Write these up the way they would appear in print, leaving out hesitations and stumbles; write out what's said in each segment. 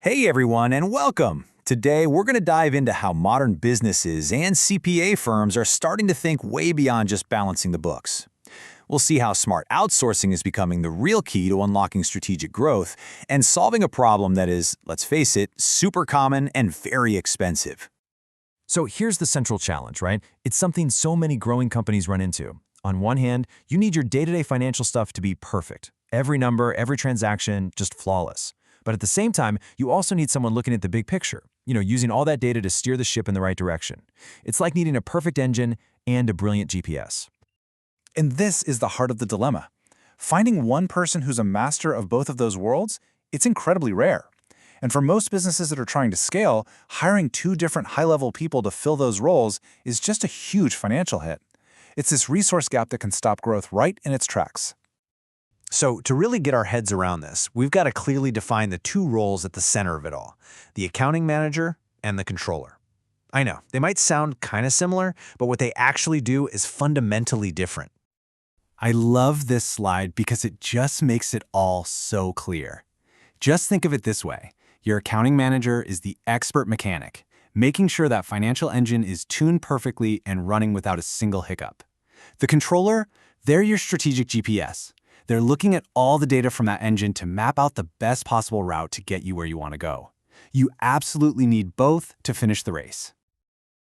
Hey everyone, and welcome! Today we're going to dive into how modern businesses and CPA firms are starting to think way beyond just balancing the books. We'll see how smart outsourcing is becoming the real key to unlocking strategic growth and solving a problem that is, let's face it, super common and very expensive. So here's the central challenge, right? It's something so many growing companies run into. On one hand, you need your day-to-day financial stuff to be perfect. Every number, every transaction, just flawless. But at the same time, you also need someone looking at the big picture, using all that data to steer the ship in the right direction. It's like needing a perfect engine and a brilliant GPS. And this is the heart of the dilemma. Finding one person who's a master of both of those worlds, it's incredibly rare. And for most businesses that are trying to scale, hiring two different high-level people to fill those roles is just a huge financial hit. It's this resource gap that can stop growth right in its tracks. So to really get our heads around this, we've got to clearly define the two roles at the center of it all, the accounting manager and the controller. I know, they might sound kind of similar, but what they actually do is fundamentally different. I love this slide because it just makes it all so clear. Just think of it this way. Your accounting manager is the expert mechanic, making sure that financial engine is tuned perfectly and running without a single hiccup. The controller, they're your strategic GPS. They're looking at all the data from that engine to map out the best possible route to get you where you want to go. You absolutely need both to finish the race.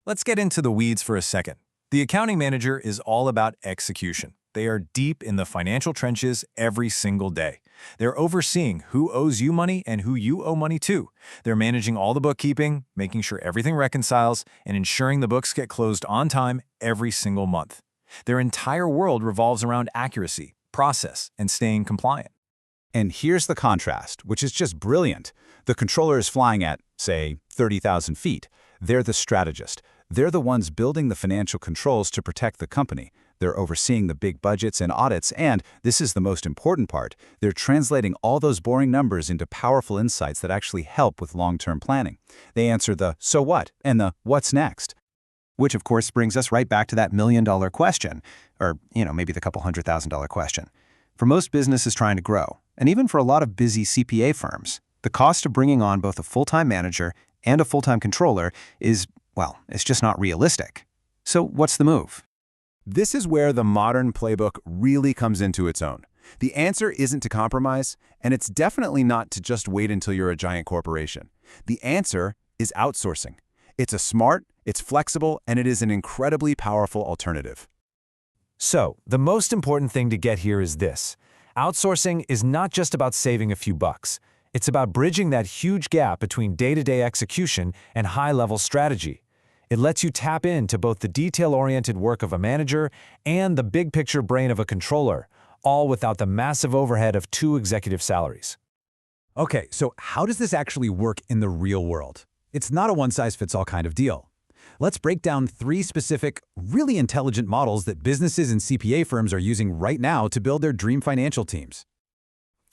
Let's get into the weeds for a second. The accounting manager is all about execution. They are deep in the financial trenches every single day. They're overseeing who owes you money and who you owe money to. They're managing all the bookkeeping, making sure everything reconciles, and ensuring the books get closed on time every single month. Their entire world revolves around accuracy, process, and staying compliant. And here's the contrast, which is just brilliant. The controller is flying at, say, 30,000 feet. They're the strategist. They're the ones building the financial controls to protect the company. They're overseeing the big budgets and audits, and this is the most important part, they're translating all those boring numbers into powerful insights that actually help with long-term planning. They answer the "so what" and the "what's next?" Which, of course, brings us right back to that million-dollar question, or, maybe the couple $100,000 question. For most businesses trying to grow, and even for a lot of busy CPA firms, the cost of bringing on both a full-time manager and a full-time controller is, well, it's just not realistic. So what's the move? This is where the modern playbook really comes into its own. The answer isn't to compromise, and it's definitely not to just wait until you're a giant corporation. The answer is outsourcing. It's smart, it's flexible, and it is an incredibly powerful alternative. So, the most important thing to get here is this. Outsourcing is not just about saving a few bucks. It's about bridging that huge gap between day-to-day execution and high-level strategy. It lets you tap into both the detail-oriented work of a manager and the big-picture brain of a controller, all without the massive overhead of two executive salaries. Okay, so how does this actually work in the real world? It's not a one-size-fits-all kind of deal. Let's break down three specific, really intelligent models that businesses and CPA firms are using right now to build their dream financial teams.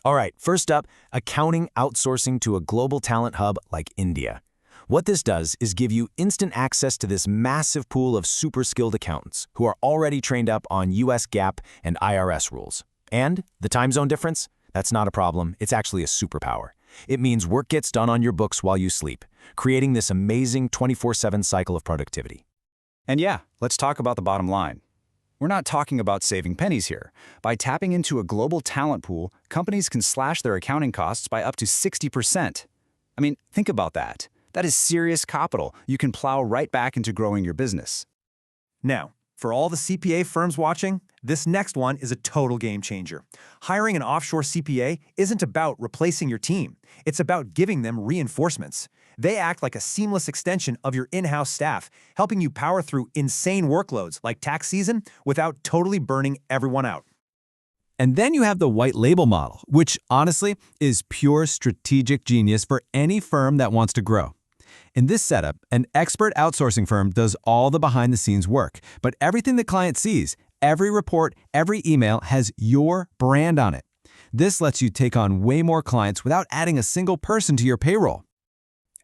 All right, first up, accounting outsourcing to a global talent hub like India. What this does is give you instant access to this massive pool of super skilled accountants who are already trained up on US GAAP and IRS rules. And the time zone difference? That's not a problem, it's actually a superpower. It means work gets done on your books while you sleep, creating this amazing 24/7 cycle of productivity. And yeah, let's talk about the bottom line. We're not talking about saving pennies here. By tapping into a global talent pool, companies can slash their accounting costs by up to 60%. I mean, think about that. That is serious capital you can plow right back into growing your business. Now, for all the CPA firms watching, this next one is a total game changer. Hiring an offshore CPA isn't about replacing your team. It's about giving them reinforcements. They act like a seamless extension of your in-house staff, helping you power through insane workloads like tax season without totally burning everyone out. And then you have the white label model, which honestly is pure strategic genius for any firm that wants to grow. In this setup, an expert outsourcing firm does all the behind-the-scenes work, but everything the client sees, every report, every email has your brand on it. This lets you take on way more clients without adding a single person to your payroll.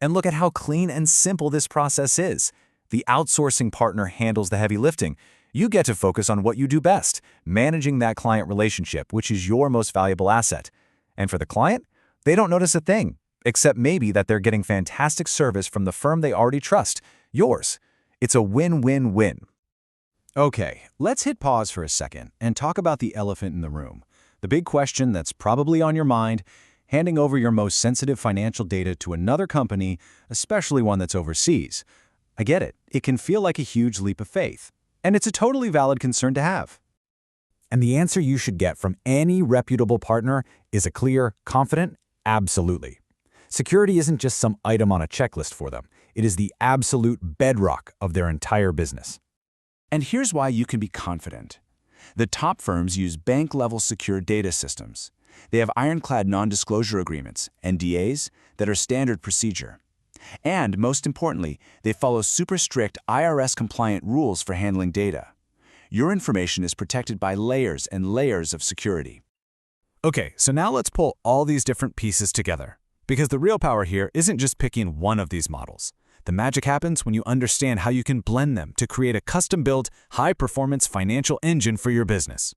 And look at how clean and simple this process is. The outsourcing partner handles the heavy lifting. You get to focus on what you do best, managing that client relationship, which is your most valuable asset. And for the client, they don't notice a thing. except maybe that they're getting fantastic service from the firm they already trust, yours. It's a win-win-win. Okay, let's hit pause for a second and talk about the elephant in the room. The big question that's probably on your mind: handing over your most sensitive financial data to another company, especially one that's overseas. I get it. It can feel like a huge leap of faith. And it's a totally valid concern to have. And the answer you should get from any reputable partner is a clear, confident, absolutely. Security isn't just some item on a checklist for them. It is the absolute bedrock of their entire business. And here's why you can be confident. The top firms use bank-level secure data systems. They have ironclad non-disclosure agreements, NDAs, that are standard procedure. And most importantly, they follow super strict IRS-compliant rules for handling data. Your information is protected by layers and layers of security. Okay, so now let's pull all these different pieces together. Because the real power here isn't just picking one of these models. The magic happens when you understand how you can blend them to create a custom-built, high-performance financial engine for your business.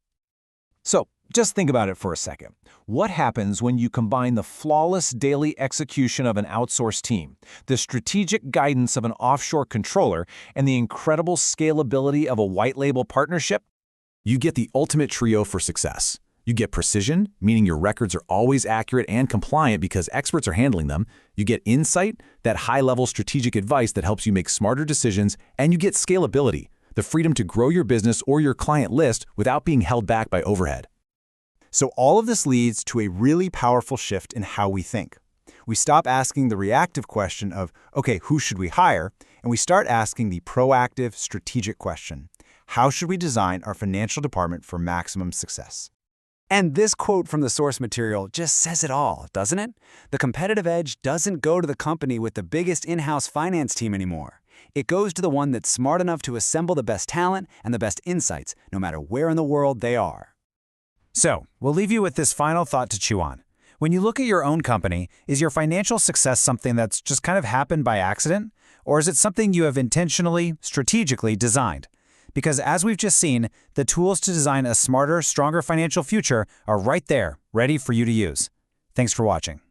So, just think about it for a second. What happens when you combine the flawless daily execution of an outsourced team, the strategic guidance of an offshore controller, and the incredible scalability of a white-label partnership? You get the ultimate trio for success. You get precision, meaning your records are always accurate and compliant because experts are handling them. You get insight, that high-level strategic advice that helps you make smarter decisions. And you get scalability, the freedom to grow your business or your client list without being held back by overhead. So all of this leads to a really powerful shift in how we think. We stop asking the reactive question of, okay, who should we hire? And we start asking the proactive, strategic question: how should we design our financial department for maximum success? And this quote from the source material just says it all, doesn't it? The competitive edge doesn't go to the company with the biggest in-house finance team anymore. It goes to the one that's smart enough to assemble the best talent and the best insights, no matter where in the world they are. So, we'll leave you with this final thought to chew on. When you look at your own company, is your financial success something that's just kind of happened by accident? Or is it something you have intentionally, strategically designed? Because as we've just seen, the tools to design a smarter, stronger financial future are right there, ready for you to use. Thanks for watching.